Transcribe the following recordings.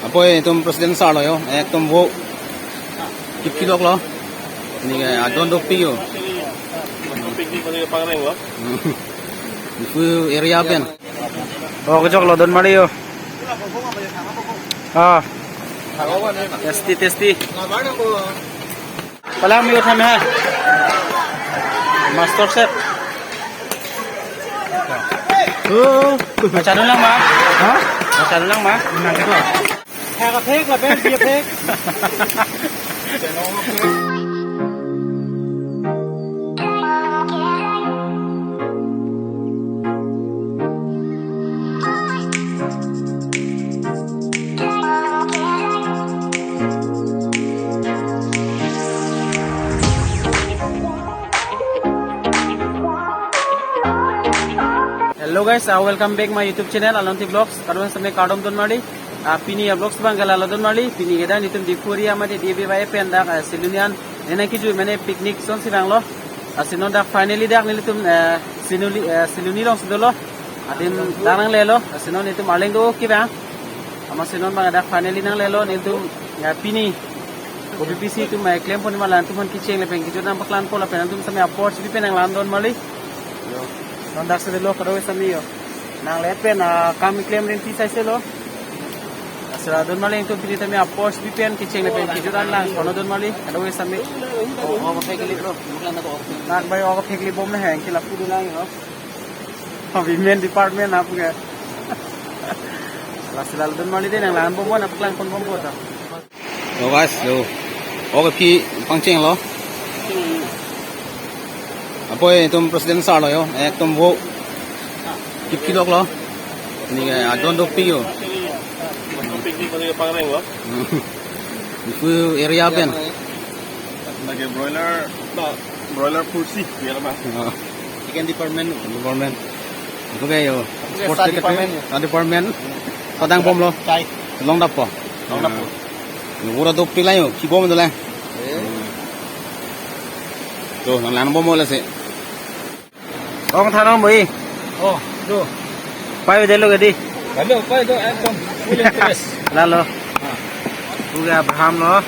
Apoy itum presiden salo yo, ektum bo kipkilok lo. Ni ga adon dopi yo. Piknik pada pangreng lo. Ifu area pen. Oh, kejok lo don mari yo. Ah, testi. Palang mi utham ha. Master chef. Macam lang ma. Ha? Macam lang ma. Nang ito. Kaya pek lah ben, dia pek. Hello guys, welcome back my YouTube channel Alonti Vlogs. Kadang sampai kadang don mali. Pini ya vlogs bang kalau don mali. Pini kita nitum di Korea mati di BY penda Silunian. Nenek kiju mana piknik son si bang lo. Sinon dah finally dah nitum Siluni long sudah lo. Adin darang lelo. Sinon nitum aleng do ki bang. Ama sinon bang dah finally nang lelo nitum pini. OBPC tu mai claim pun malan tu man kiceng lepeng kiju nampak lan pola pen tu sampai approach bi pen yang lan don mali. Non dak se lo karo sami yo nang lepen kami claim ren ti sai se lo asra don mali to pili tami apos bipen ki cheng lepen ki juran lang kono don mali karo sami o pekli lo bukan to nak bai o pekli bom na hang ki la pudu lang yo women department apu ga asra don mali de nang lan bom na plan kon bom ko ta Yo guys, yo. Oke pi pangceng lo. Apoy itum presiden salo yo, ektum bo kipkilok lo. Ni ga adon dopi yo. Piknik pada pangreng lo. Ifu area pen. Lagi broiler pursi, biar apa? Chicken department. Itu kayak yo. Sports department. Padang bom lo. Long dap po. Ura dopi lah yo, ki bom tu lah. Tuh, nang bom mo lah sih. Ông thằng ông bì. Oh, tu. Pai về lo gadi. Kalau apa itu ekdom William Perez. Lalu. Uga Abraham lo.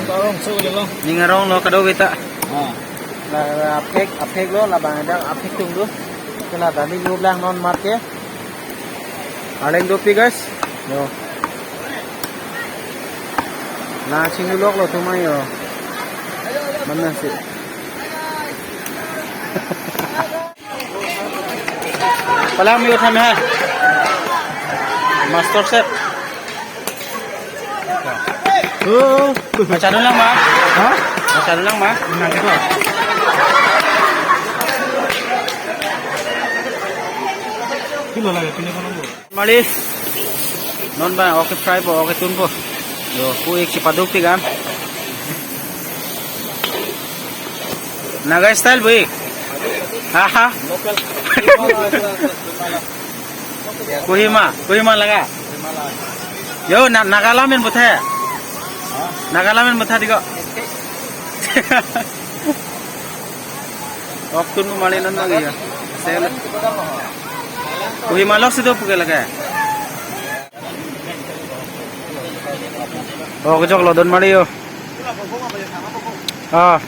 Tolong suruh dia lo. Ningarong lo kado kita. Ah. Là apek lo là bang ada apek tung do. Kena tadi lu lang non marke. Aleng dopi guys. Yo. Na singulok lo tumay yo. Mana sih? Palang mi utham ha. Master chef. Macam lang ma. Ha? Macam lang ma. Nang ito. Kilo lagi pilih kalau lo. Mali. Non ba okay fry po okay tun po. Yo, kuik si paduk tigan. Naga style boy. Haha. Kohima laga. Yo, Nagalamin buthe. Nagalamin butha digo. Oktun mo mali nan lagi ya. Sel. Kohima lok sido puke laga. Oh, kejok lo don mari yo. Ah.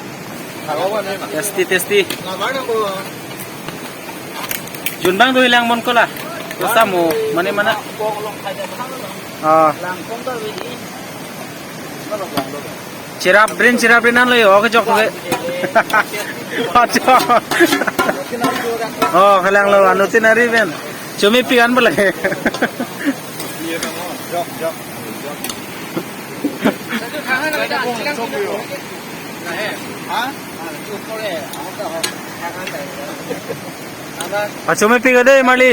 Testi. Junbang tu hilang mon ko lah. Kamu mana? Ah. Cirap rinan lo yo. Kejok tuh. Oh, hilang lo anutin hari ben. Cumi pian berlagi. Cumi pi gede mali.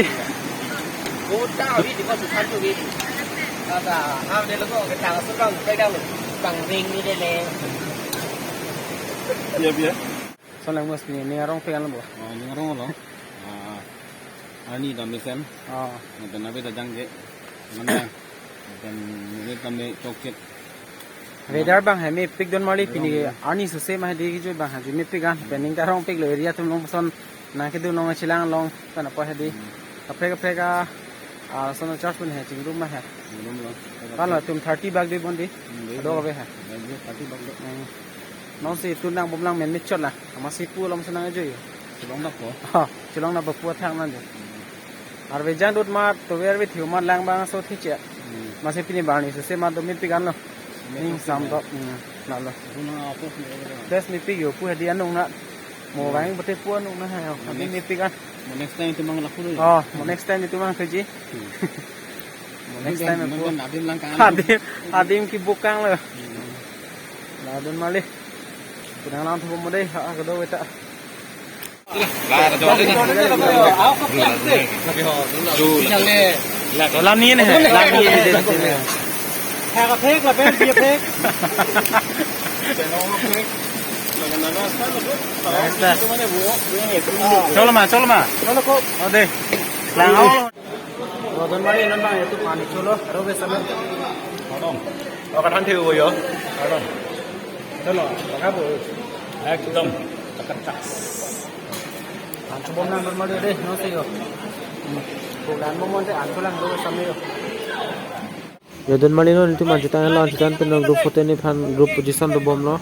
Biar. Soalnya mus ni orang pengen lo. Ni ngarong lo. Ani damisen. Nanti nabi tajang je. Mana? Dan ni kami cokit. Weather bang hai me pick don mali pini ani suse ma de gi bang ha me pick an pending ta rong pick lo area tum long son na ke du long chilang long kana pa ha di apre ka sono charge pun hai ching room ma hai belum lo kan tum 30 bag di bondi do be hai dia tadi bang dok nó si tunang bomlang men mit chot la masih pu lam senang aja yo long dap po ha chulong na bapu thang nan ar ve jan dot ma to ver ve thiu ma lang bang so thi che masih pini barni se ma do mit pi gan lo ning sam do na lo guna apa des mit pi yo pu hadi anung na mo bang bate pu anung na ha hadi mit pi gan next time itu mang laku dulu oh next time itu mang keji next time pu adim lang kan adim ki bukang lo la don mali kudang lang thu mo dei ha ka do eta làm ni này làm ni này Hạt cà phê là bên kia phê. Cholo mà nó có ở đây làm áo rồi tuần mai nó mang itu panik cholo rồi về sana Ở cái thanh thiêu rồi vậy? cholo apa Ekdom. coba nang tuần mai deh nó sih yo bukan mau monte aku lang rồi sana yo ya tuần mai nó itu lanjutan penuh grup foto ini fan grup position do bom lo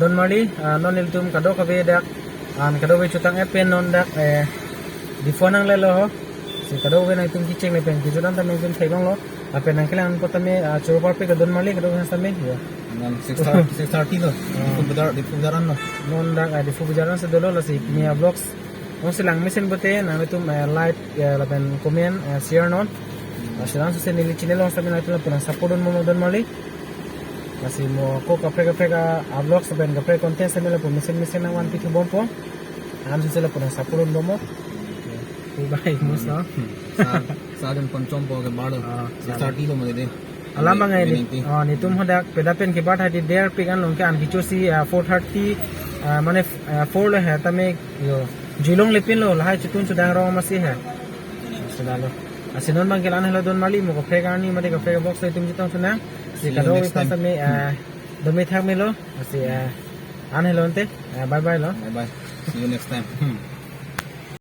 don mali non iltum kado kabe dak an kado be chutang pen non dak di phone ang lelo ho si kado be na itum kicheng le pen kijudan ta nung thailong lo apen ang kelang potame churupar pe don mali kado han same yo nan 630 lo di fudaran lo non dak di fudaran se dolo la si mia vlogs non silang mesin bote na itum like la pen comment share non silang se nili channel on same na itum pun support don mali masih mau ko kapre vlog saben kapre konten sa nila po mesin ng 1 pitu bompo am sila po ng sapulon domo bye mus no sa den pancompo ke bado 630 lo made alam mga ini ni tum hodak pedapen ke bat hadi der pigan long ke an gichosi 430 mane 4 le hai tame yo jilong lepin lo lahai chutun chudang ro masih hai sedalo asinon bang kelan hela don mali mo kapre gani mate kapre box tum jitong sunang si kado wi pasame Demi thang milo, masih aneh lo ente. Bye bye lo. Bye bye. See you next time.